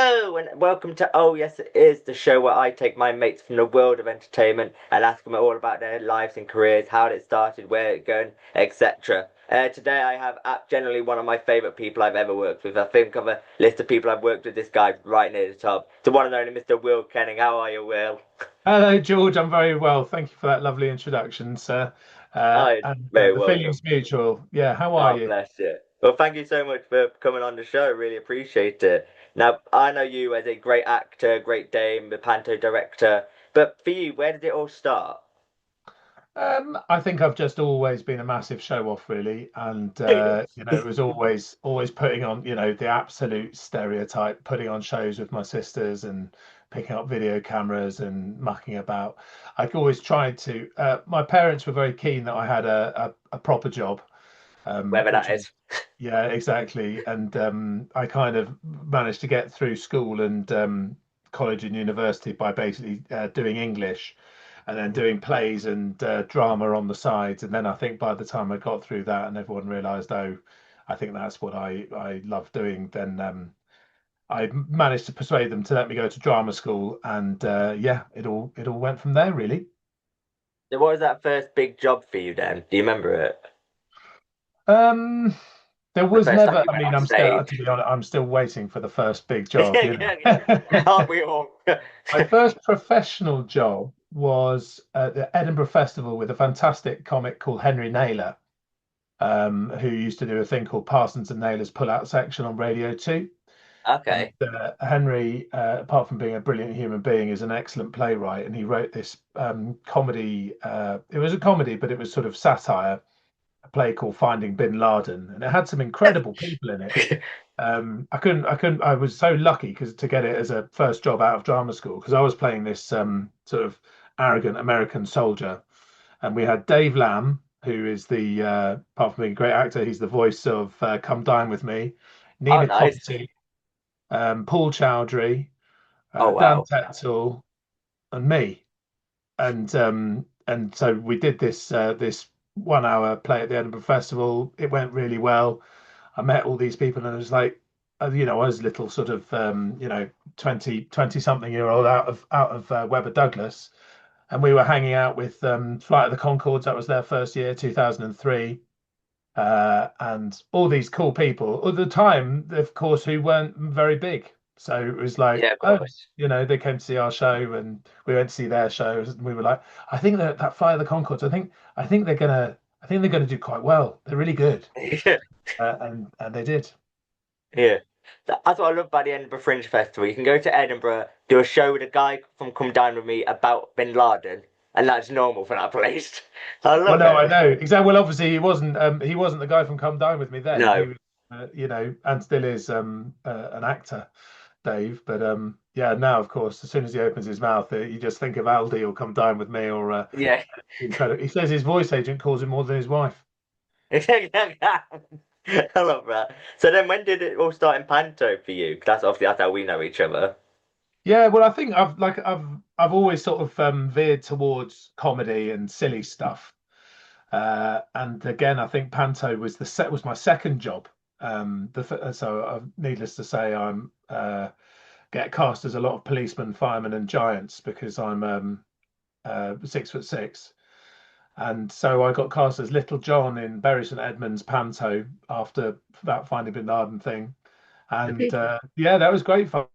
Hello and welcome to Oh Yes It Is, the show where I take my mates from the world of entertainment and ask them all about their lives and careers, how it started, where it's going, etc. Today I have generally one of my favourite people I've ever worked with. I think of a list of people I've worked with, this guy right near the top. The one and only Mr. Will Kenning. How are you, Will? Hello, George. I'm very well. Thank you for that lovely introduction, sir. Oh, And very the welcome. feeling's mutual. Yeah, how are Oh, you? bless you. Well, thank you so much for coming on the show. Really appreciate it. Now, I know you as a great actor, great dame, a panto director, but for you, where did it all start? I think I've just always been a massive show off, really, and it was always putting on, the absolute stereotype, putting on shows with my sisters and picking up video cameras and mucking about. I always tried to. My parents were very keen that I had a proper job, Whether which that was is. yeah, exactly. And I kind of managed to get through school and college and university by basically doing English and then doing plays and drama on the sides. And then I think by the time I got through that and everyone realized, oh, I think that's what I love doing, then I managed to persuade them to let me go to drama school. And yeah, it all went from there, really. So what was that first big job for you then? Do you remember it? Um, There The was first time never, you I went mean, on stage? to be honest, I'm still waiting for the first big job, you Yeah, yeah. know. Aren't we all? My first professional job was at the Edinburgh Festival with a fantastic comic called Henry Naylor, who used to do a thing called Parsons and Naylor's Pull-Out Section on Radio 2. And Okay. Henry, apart from being a brilliant human being, is an excellent playwright. And he wrote this comedy. It was a comedy, but it was sort of satire, a play called Finding Bin Laden, and it had some incredible people in it. I was so lucky because to get it as a first job out of drama school because I was playing this sort of arrogant American soldier, and we had Dave Lamb, who is apart from being a great actor, he's the voice of Come Dine with Me, Oh, Nina nice. Conti, Paul Chowdhury, Oh, Dan wow. Tetzel, and me, and so we did this 1 hour play at the Edinburgh Festival. It went really well. I met all these people, and it was like, I was little sort of, 20 something year old out of Webber Douglas, and we were hanging out with Flight of the Conchords. That was their first year, 2003, and all these cool people at the time, of course, who weren't very big. So it was like, Yeah, of oh, course. they came to see our show, and we went to see their shows, and we were like, I think that Flight of the Conchords, I think they're gonna do quite well. They're really good, and they did. Yeah. That's what I love about the Edinburgh Fringe Festival. You can go to Edinburgh, do a show with a guy from Come Down With Me about Bin Laden, and that's normal for that place. I Well, love no, I it. know exactly. Well, obviously, he wasn't the guy from Come Dine with Me then. He No. was, and still is an actor, Dave. But yeah, now of course, as soon as he opens his mouth, you just think of Aldi or Come Dine with Me or Yeah. incredible. He says his voice agent calls him more than his wife. I love that. So then when did it all start in Panto for you? 'Cause that's how we know each other. Yeah, well, I think I've always sort of veered towards comedy and silly stuff. And again, I think Panto was my second job. Needless to say, I'm get cast as a lot of policemen, firemen, and giants because I'm 6'6", and so I got cast as Little John in Bury St Edmunds Panto after that Finding Bin Laden thing, and yeah, that was great fun.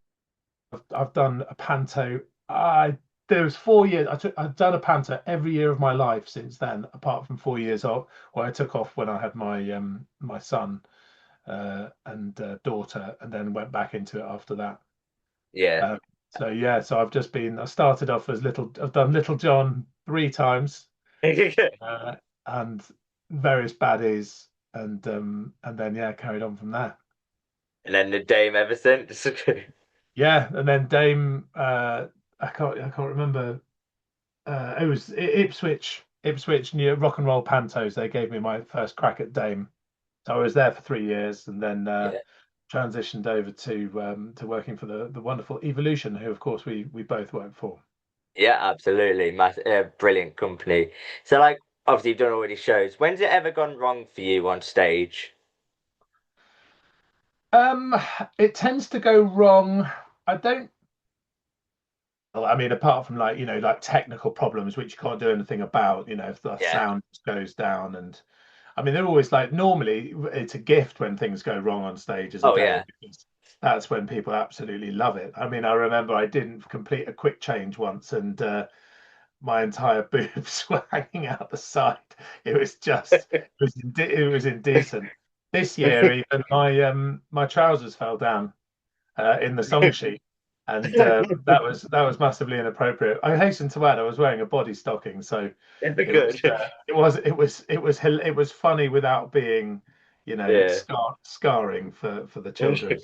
I've done a panto. I There was 4 years. I've done a panto every year of my life since then, apart from 4 years off, where I took off when I had my son and daughter, and then went back into it after that. Yeah. Uh, so yeah, so I started off as little. I've done Little John 3 times, uh, and various baddies, and then yeah, carried on from there. And then the Dame ever since. Yeah, and then Dame. I can't remember. It was Ipswich New Rock and Roll Pantos. They gave me my first crack at Dame. So I was there for 3 years, and then Yeah. transitioned over to working for the wonderful Evolution, who of course we both work for. Yeah, absolutely. Brilliant company. So like obviously you've done all these shows. When's it ever gone wrong for you on stage? Um, it tends to go wrong. I don't. Well, I mean, apart from like like technical problems which you can't do anything about, if the Yeah. sound goes down, and I mean they're always like normally it's a gift when things go wrong on stage as a Oh Dane yeah. because that's when people absolutely love it. I mean, I remember I didn't complete a quick change once, and my entire boobs were hanging out the side. It was just it was indecent. This year, even my trousers fell down in the song sheet, and that was massively inappropriate. I hasten to add, I was wearing a body stocking, so Good. it was funny without being, Yeah. scarring for the children.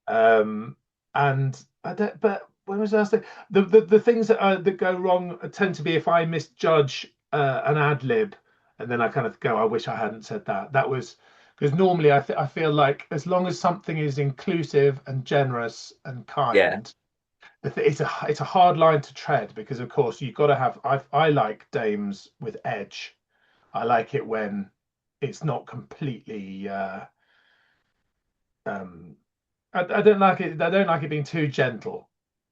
Um, and I don't, but when was the last thing? The things that go wrong tend to be if I misjudge an ad lib, and then I kind of go, I wish I hadn't said that. That was because normally I feel like as long as something is inclusive and generous and Yeah. kind, it's a hard line to tread because of course you've got to have. I like dames with edge. I like it when it's not completely. Um, I don't like it. I don't like it being too gentle.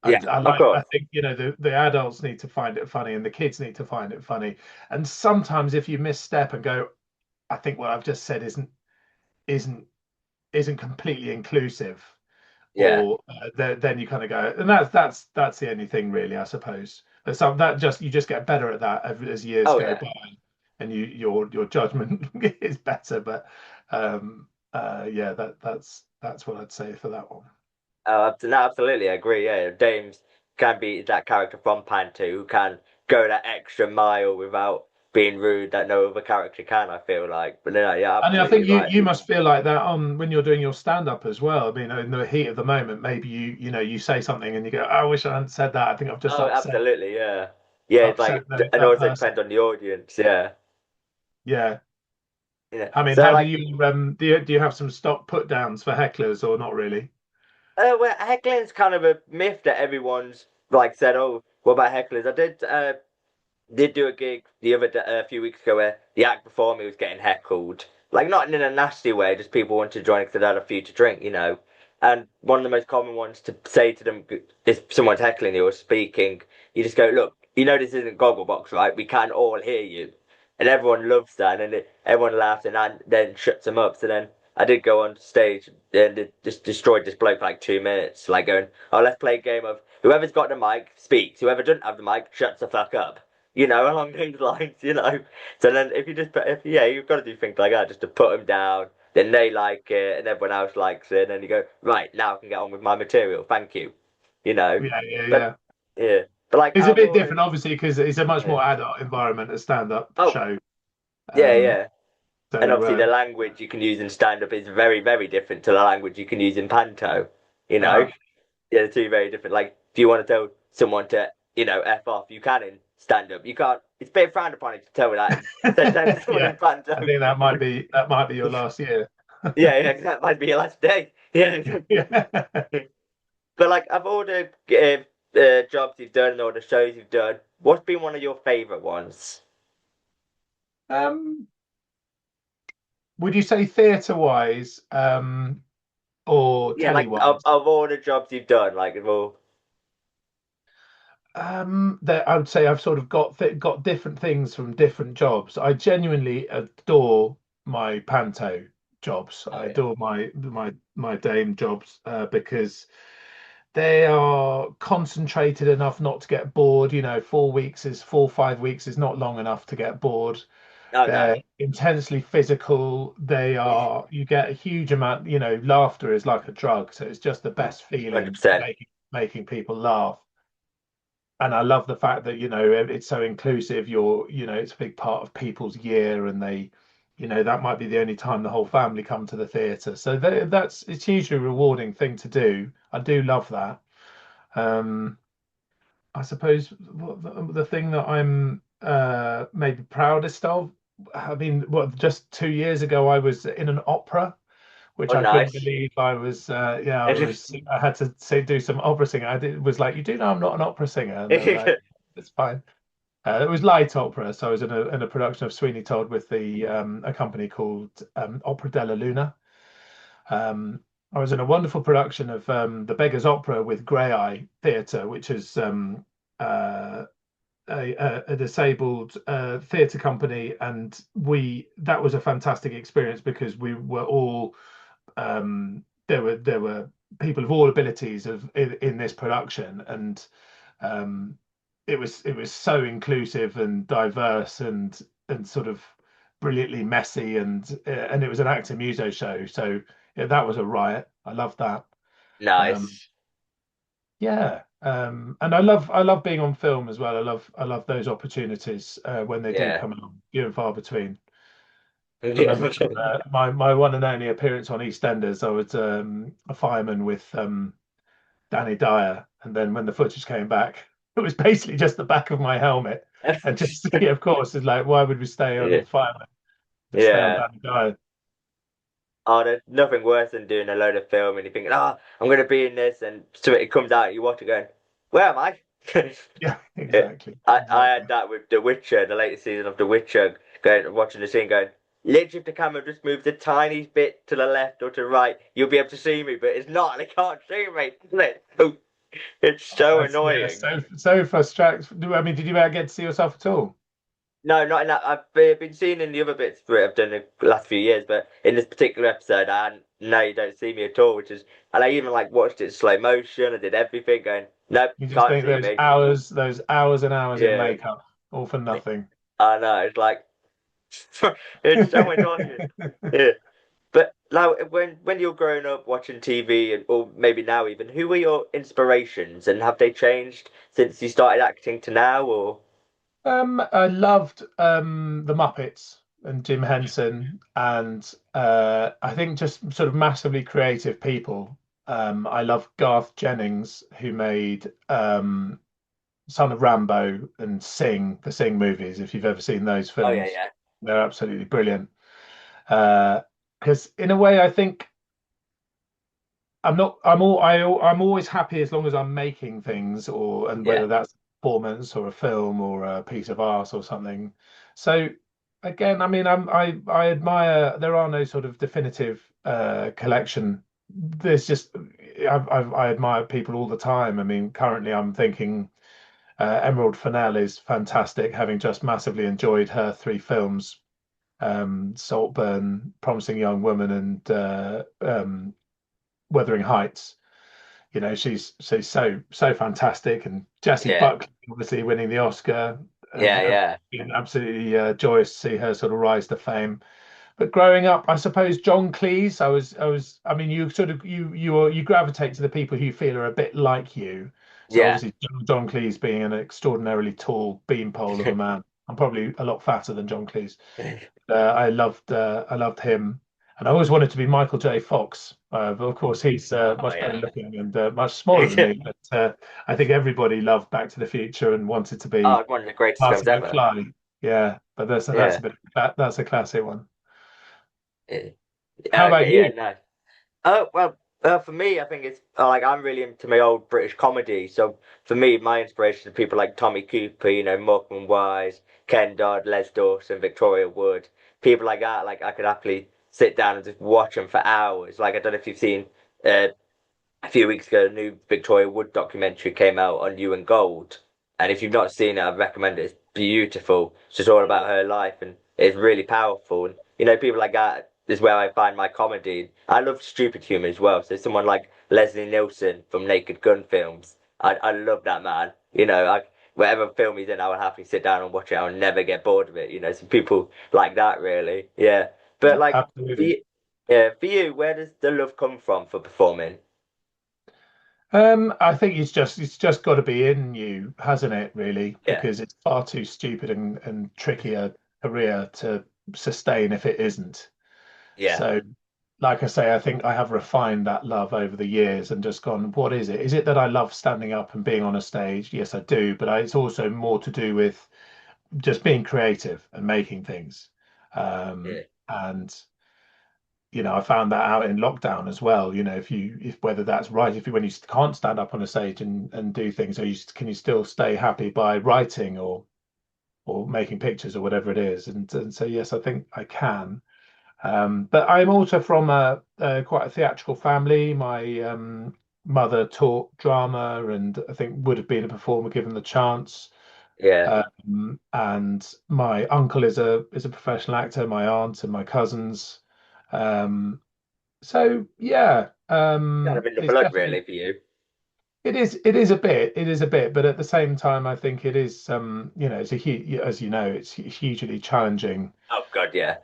Yeah. Of I course. think the adults need to find it funny and the kids need to find it funny. And sometimes if you misstep and go, I think what I've just said isn't isn't completely inclusive, Yeah. or then you kind of go, and that's the only thing really, I suppose. But some that just you just get better at that as years Oh go yeah. by, and your judgment is better. But yeah, that's what I'd say for that one. Oh, no, absolutely, I agree. Yeah, James can be that character from Panto who can go that extra mile without being rude that no other character can. I feel like, but no, yeah, And I absolutely think right. you must feel like that on when you're doing your stand up as well. I mean, in the heat of the moment, maybe you say something and you go, "Oh, I wish I hadn't said that. I think I've just Oh, upset absolutely, yeah, yeah. It's upset like, and that also person." depends on the audience. Yeah, Yeah. yeah. I mean, So how do like, you do you have some stock put downs for hecklers or not really? well, heckling's kind of a myth that everyone's like said. Oh, what about hecklers? I did do a gig a few weeks ago where the act before me was getting heckled. Like, not in a nasty way, just people wanted to join because they had a few to drink. And one of the most common ones to say to them if someone's heckling you or speaking, you just go, look, this isn't Gogglebox, right? We can all hear you. And everyone loves that. And everyone laughs and then shuts them up. So then I did go on stage and it just destroyed this bloke for like 2 minutes, like going, oh, let's play a game of whoever's got the mic speaks, whoever doesn't have the mic shuts the fuck up, along those lines. So then if you just put, if, yeah, you've got to do things like that just to put them down. Then they like it, and everyone else likes it, and then you go, right, now I can get on with my material. Thank you. You know, Yeah, yeah, but yeah. yeah, but like It's a out of bit all the, different, obviously, because it's a much yeah. more adult environment, a stand-up Oh, show. yeah, Um, yeah, and so obviously the language you can use in stand up is very, very different to the language you can use in panto. You know, uh, yeah, the two very different. Like, if you want to tell someone to, f off, you can in stand up. You can't. It's a bit frowned upon if you tell me that and tell someone yeah, in panto. I think that might be your last year. Yeah, yeah, that might be your last day. Yeah, Yeah. but like, of all the jobs you've done or the shows you've done, what's been one of your favorite ones? Um, would you say theatre-wise, or Yeah, like of, telly-wise? of all the jobs you've done, like of all. That I would say I've sort of got different things from different jobs. I genuinely adore my panto jobs. Oh I yeah. adore my dame jobs because they are concentrated enough not to get bored. 4 5 weeks is not long enough to get bored. Oh no, They're intensely physical. You get a huge amount, laughter is like a drug. So it's just the best hundred feeling percent. making people laugh. And I love the fact that, it's so inclusive. It's a big part of people's year, and that might be the only time the whole family come to the theatre. So it's hugely rewarding thing to do. I do love that. Um, I suppose what the thing that I'm maybe proudest of. I mean, just 2 years ago, I was in an opera, which Oh I couldn't nice. believe. I had to say do some opera singing. Was like, you do know I'm not an opera singer, and they were like, it's fine. It was light opera, so I was in a production of Sweeney Todd with the a company called Opera della Luna, um, I was in a wonderful production of The Beggar's Opera with Grey Eye Theatre, which is uh, a disabled theatre company, and we that was a fantastic experience because we were all there were people of all abilities in this production, and um, it was so inclusive and diverse and sort of brilliantly messy, and it was an actor muso show, so yeah, that was a riot. I loved that. Um, Nice. yeah, and I love being on film as well. I love those opportunities when they do Yeah. come along, few and far between. I Yeah. remember from, my one and only appearance on EastEnders, I was a fireman with Danny Dyer, and then when the footage came back, it was basically just the back of my helmet, and just yeah, of course, it's like, why would we stay on Yeah. fireman? Just stay on Yeah. Danny Dyer. Oh, there's nothing worse than doing a load of film and you're thinking, oh, I'm going to be in this. And so it comes out, you watch it going, where am I? Yeah, Yeah. exactly, I had exactly. that with The Witcher, the latest season of The Witcher, going watching the scene going, literally if the camera just moves a tiny bit to the left or to the right, you'll be able to see me, but it's not, they can't see me. It's so That's yeah, annoying. so frustrating. I mean, did you ever get to see yourself at all? No, not in that. I've been seeing in the other bits that I've done the last few years, but in this particular episode, no, you don't see me at all, which is, and I even like watched it in slow motion. I did everything, going, nope, You just can't think see me. those hours and hours in Yeah, makeup, all for nothing. I know. It's like it's so annoying. Yeah, but like when you're growing up watching TV, and or maybe now even, who were your inspirations, and have they changed since you started acting to now? Or I loved the Muppets and Jim Henson, and I think just sort of massively creative people. I love Garth Jennings, who made Son of Rambo and the Sing movies. If you've ever seen those oh yeah, films, yeah, they're absolutely brilliant. Because in a way, I think I'm not. I'm always happy as long as I'm making things, or and yeah, whether that's a performance or a film or a piece of art or something. So again, I mean, I admire. There are no sort of definitive collection. There's just I admire people all the time. I mean, currently I'm thinking Emerald Fennell is fantastic, having just massively enjoyed her three films, Saltburn, Promising Young Woman, and Wuthering Heights. You know, she's so fantastic, and Jessie yeah, Buckley obviously winning the Oscar. yeah, Have yeah, been absolutely joyous to see her sort of rise to fame. But growing up, I suppose John Cleese, I mean, you sort of you gravitate to the people who you feel are a bit like you. So yeah. obviously John Cleese being an extraordinarily tall beanpole of a man. I'm probably a lot fatter than John Cleese. I loved him, and I always wanted to be Michael J. Fox. But of course, he's Oh much better yeah. looking and much smaller than me. But I think everybody loved Back to the Future and wanted to Oh, be it's one of the greatest films Marty ever. McFly. Yeah, but that's a Yeah. bit that's a classic one. Yeah. How about Okay, yeah, you? nice. Oh, well, for me, I think it's like I'm really into my old British comedy. So for me, my inspiration are people like Tommy Cooper, Morecambe and Wise, Ken Dodd, Les Dawson, Victoria Wood, people like that. Like I could happily sit down and just watch them for hours. Like I don't know if you've seen uh, a few weeks ago, a new Victoria Wood documentary came out on You and Gold. And if you've not seen it, I'd recommend it. It's beautiful. It's just all about her life and it's really powerful. And, people like that is where I find my comedy. I love stupid humor as well. So someone like Leslie Nielsen from Naked Gun films. I love that man. Whatever film he's in, I would happily sit down and watch it. I'll never get bored of it. Some people like that, really. Yeah. But like, for Absolutely. you, yeah, for you, where does the love come from for performing? I think it's just got to be in you, hasn't it, really? Yeah. Because it's far too stupid and tricky a career to sustain if it isn't. Yeah. So, like I say, I think I have refined that love over the years and just gone, what is it? Is it that I love standing up and being on a stage? Yes, I do, but it's also more to do with just being creative and making things. Yeah. And I found that out in lockdown as well. If whether that's right, if you when you can't stand up on a stage and do things, can you still stay happy by writing or making pictures or whatever it is? And so yes, I think I can. But I'm also from a quite a theatrical family. My mother taught drama, and I think would have been a performer given the chance. Yeah, And my uncle is a professional actor. My aunt and my cousins. Um, so yeah, kind of in the it's blood, definitely really, for you. it is a bit, but at the same time, I think it is it's a huge, as you know, it's a hugely challenging Oh God, yeah.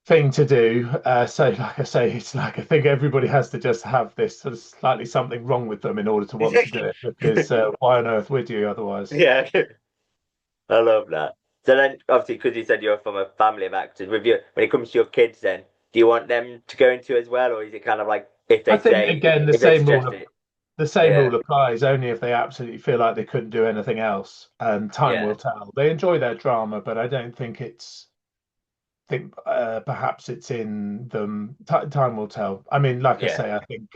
thing to do. So, like I say, it's like I think everybody has to just have this sort of slightly something wrong with them in order to want to do it, because why on earth would you otherwise? Yeah, I love that. So then, obviously, because you said you're from a family of actors, with you, when it comes to your kids, then do you want them to go into it as well, or is it kind of like I think again, if they suggest it? the same Yeah, rule applies only if they absolutely feel like they couldn't do anything else, and time yeah, will tell. They enjoy their drama, but I don't think it's think perhaps it's in them. Time will tell. I mean, like I yeah. say, I think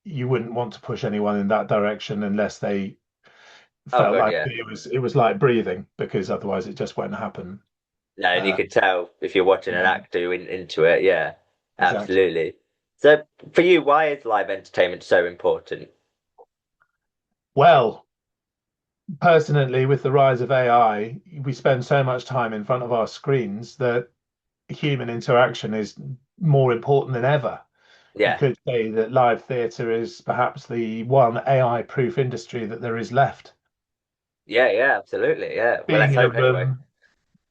you wouldn't want to push anyone in that direction unless they Oh felt God, like yeah. it was like breathing, because otherwise it just won't happen. No, and you Uh, could tell if you're watching an yeah, actor into it. Yeah, exactly. absolutely. So for you, why is live entertainment so important? Well, personally, with the rise of AI, we spend so much time in front of our screens that human interaction is more important than ever. You Yeah, could say that live theatre is perhaps the one AI-proof industry that there is left. yeah, yeah, absolutely. Yeah. Well, Being let's in a hope anyway. room,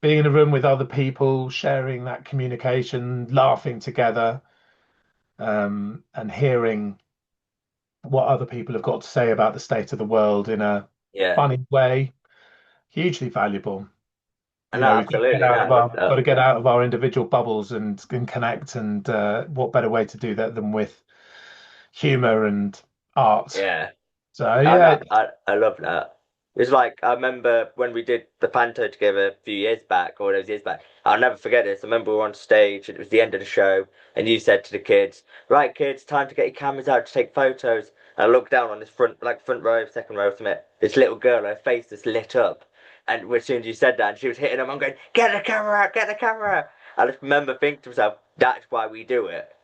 being in a room with other people, sharing that communication, laughing together, and hearing what other people have got to say about the state of the world in a Yeah, funny way, hugely valuable. and You no, know, we've got to get absolutely. No, out I of love got that. to get out of our individual bubbles and connect. And what better way to do that than with humor and art? Yeah. So I yeah, know, I love that. It's like I remember when we did the Panto together a few years back, or those years back. I'll never forget this. I remember we were on stage, and it was the end of the show, and you said to the kids, "Right, kids, time to get your cameras out to take photos." And I looked down on this front row, second row, something. This little girl, her face just lit up, and as soon as you said that, and she was hitting them, I'm going, "Get the camera out, get the camera out." I just remember thinking to myself, "That's why we do it."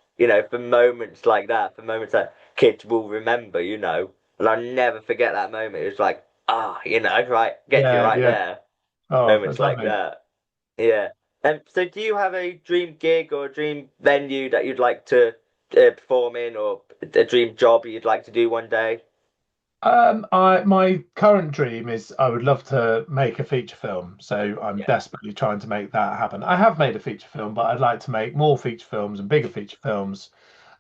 For moments like that, for moments that kids will remember, and I'll never forget that moment. It was like, right, gets you yeah, right yeah. there. Oh, Moments that's like lovely. that. Yeah. So do you have a dream gig or a dream venue that you'd like to perform in, or a dream job you'd like to do one day? I my current dream is I would love to make a feature film. So I'm Yeah. desperately trying to make that happen. I have made a feature film, but I'd like to make more feature films and bigger feature films.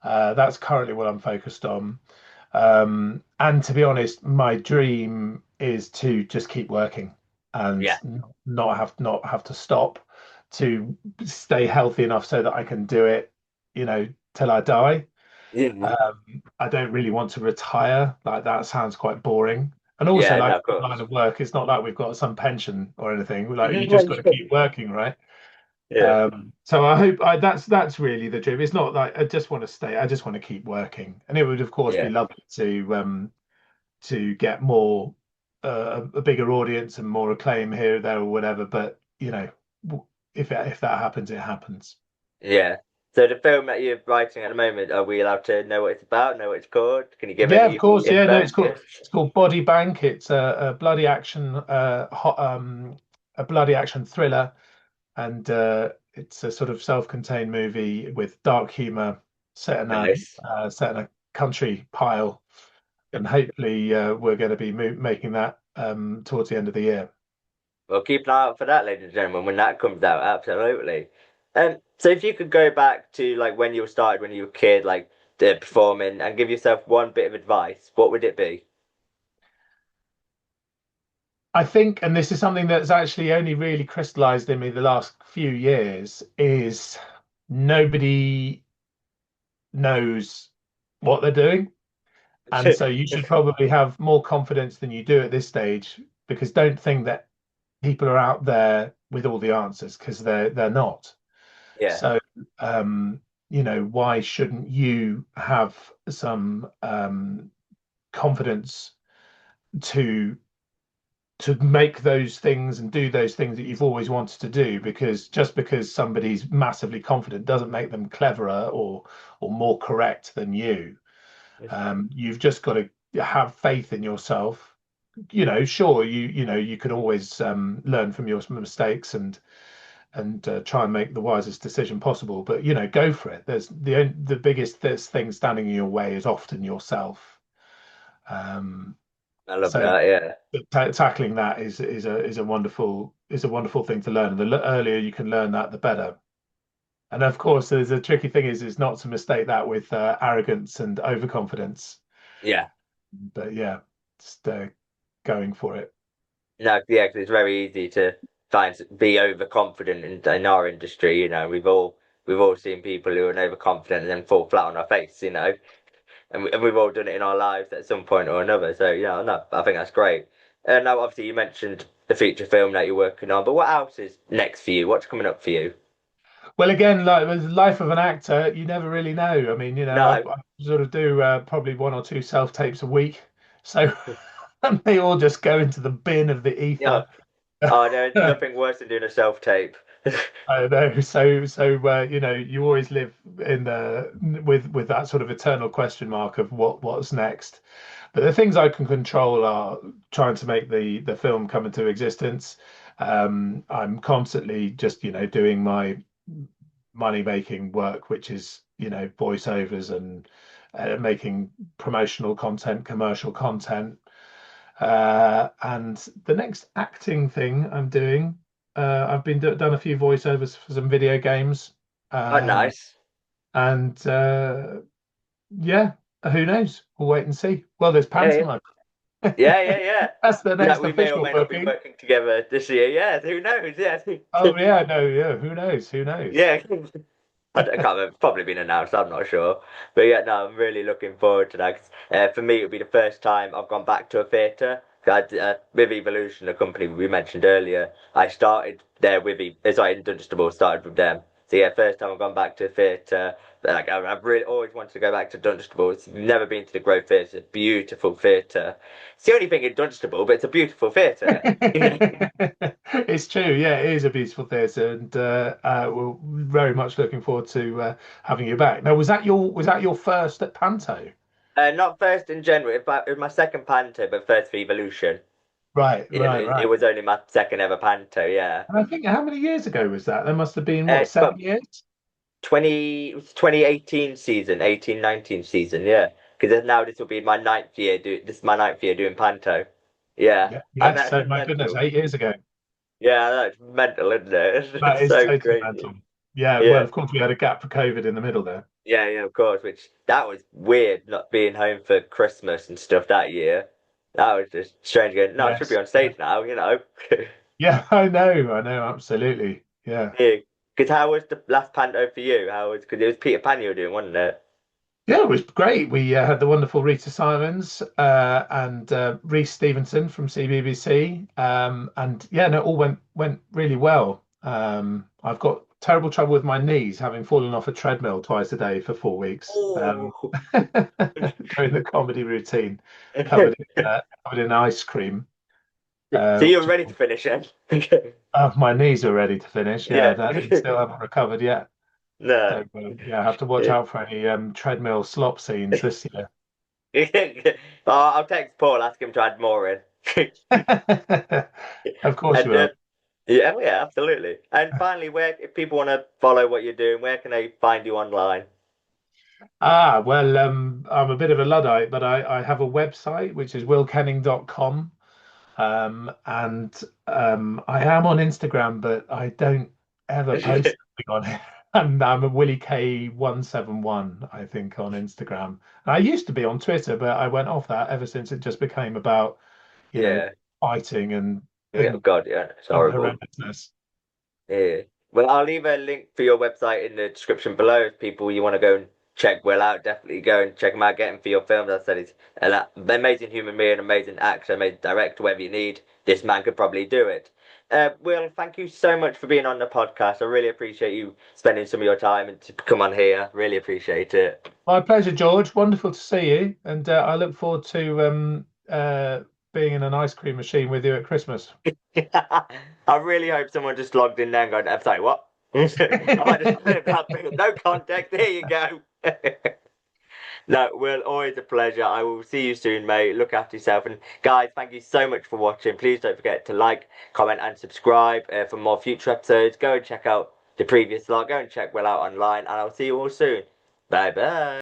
That's currently what I'm focused on. And to be honest, my dream is to just keep working and Yeah. not have to stop, to stay healthy enough so that I can do it, till I die. Yeah. I don't really want to retire. Like that sounds quite boring. And also, Yeah, like no, of our line course. of work, it's not like we've got some pension or anything. Like you just got to keep working, right? Yeah. So I hope that's really the dream. It's not like I just want to stay. I just want to keep working, and it would of course be Yeah. lovely to get more a bigger audience and more acclaim here, there, or whatever. But if that happens, it happens. Yeah. So the film that you're writing at the moment, are we allowed to know what it's about, know what it's called? Can you give Yeah, of any course. Yeah, no, info? Yeah. it's called Body Bank. It's a bloody action, a bloody action thriller, and it's a sort of self-contained movie with dark humor, set in a Nice. country pile, and hopefully we're going to be making that towards the end of the year. Well, keep an eye out for that, ladies and gentlemen, when that comes out. Absolutely. So if you could go back to like when you started, when you were a kid, like performing, and give yourself one bit of advice, what would it be? I think, and this is something that's actually only really crystallized in me the last few years, is nobody knows what they're doing. And so you should probably have more confidence than you do at this stage, because don't think that people are out there with all the answers, because they're not. Yeah, So why shouldn't you have some confidence to to make those things and do those things that you've always wanted to do, because just because somebody's massively confident doesn't make them cleverer or more correct than you. You've just got to have faith in yourself. Sure, you can always learn from your mistakes and try and make the wisest decision possible, but go for it. There's the biggest thing standing in your way is often yourself. um I love so that. Yeah. tackling that is a wonderful thing to learn, and the earlier you can learn that, the better. And of course, there's a tricky thing is not to mistake that with arrogance and overconfidence. Yeah. But yeah, just going for it. No, yeah, 'cause it's very easy to be overconfident in our industry. We've all seen people who are overconfident and then fall flat on our face. And we've all done it in our lives at some point or another. So yeah, no, I think that's great. Now, obviously, you mentioned the feature film that you're working on, but what else is next for you? What's coming up for you? Well, again, like the life of an actor, you never really know. I mean, No. I sort of do probably one or two self tapes a week, so and they all just go into the bin of the Yeah. ether. Oh, there's nothing worse than doing a self tape. I know. So you always live in the with that sort of eternal question mark of what's next. But the things I can control are trying to make the film come into existence. I'm constantly just doing my money making work, which is voiceovers and making promotional content, commercial content. And the next acting thing I'm doing, I've been done a few voiceovers for some video games, Oh, um, nice. and yeah, who knows? We'll wait and see. Well, there's Yeah, yeah, pantomime. yeah, yeah, yeah. That's the Yeah, next we may or official may not be booking. working together this year. Yeah, who knows? Yeah, Oh yeah, no, yeah. Who knows? Who knows? yeah. I can't remember. It's probably been announced. I'm not sure. But yeah, no, I'm really looking forward to that. 'Cause, for me, it'll be the first time I've gone back to a theatre. With Evolution, the company we mentioned earlier, I started there sorry, in Dunstable, started with them. So yeah, first time I've gone back to a theatre. Like I've really always wanted to go back to Dunstable. It's never been to the Grove Theatre. It's a beautiful theatre. It's the only thing in Dunstable, but it's a beautiful theatre. It's true, yeah, it is a beautiful theatre, and we're very much looking forward to having you back. Now, was that your first at Panto? Not first in January, but it was my second Panto, but first for Evolution. Right, Yeah, right, it right. was only my second ever Panto, yeah. And I think how many years ago was that? There must have been what, It's about 7 years? 2018 season, 18-19 season, yeah. Because now this will be my ninth year. This is my ninth year doing Panto. Yeah, Yeah, and yes. that's So my goodness, mental. 8 years ago. Yeah, that's mental, isn't it? That It's is so totally crazy. mental. Yeah, well, Yeah, of course we had a gap for COVID in the middle there. yeah, yeah, of course. Which that was weird, not being home for Christmas and stuff that year. That was just strange. Going, no, I should be Yes, on yeah, stage now. yeah. I know, absolutely. Yeah. Yeah. Because how was the last Panto for you? How was because it was Peter Pan you were doing, wasn't it? Yeah, it was great. We had the wonderful Rita Simons and Reece Stevenson from CBBC, and yeah, no, it all went really well. I've got terrible trouble with my knees, having fallen off a treadmill twice a day for 4 weeks Oh. during the comedy routine, So covered in ice cream. you were ready to finish it? My knees are ready to finish. Yeah, Yeah. that still haven't recovered yet. No. So yeah, I have to watch out for any treadmill slop scenes this year. I'll text Paul, ask him to add more in. Of course you And will. yeah, oh, yeah, absolutely. And finally, where if people want to follow what you're doing, where can they find you online? Well, I'm a bit of a Luddite, but I have a website which is willkenning.com. And I am on Instagram, but I don't ever post something on it. And I'm a Willie K171, I think, on Instagram. And I used to be on Twitter, but I went off that ever since it just became about, you know, Yeah. fighting Yeah, oh and God, yeah, it's some horrible. horrendousness. Yeah. Well, I'll leave a link for your website in the description below. If people you want to go and check Will out, definitely go and check him out. Get him for your films. As I said, he's an amazing human being, amazing actor, amazing director. Whatever you need, this man could probably do it. Will, thank you so much for being on the podcast. I really appreciate you spending some of your time and to come on here. Really appreciate it. My pleasure, George. Wonderful to see you, and I look forward to being in an ice cream machine with you at Christmas. I really hope someone just logged in there and going, I'm sorry, what? I might just put it back, no context. There you go. No, well, always a pleasure. I will see you soon, mate. Look after yourself. And guys, thank you so much for watching. Please don't forget to like, comment, and subscribe for more future episodes. Go and check out the previous vlog. Go and check Will out online, and I'll see you all soon. Bye bye.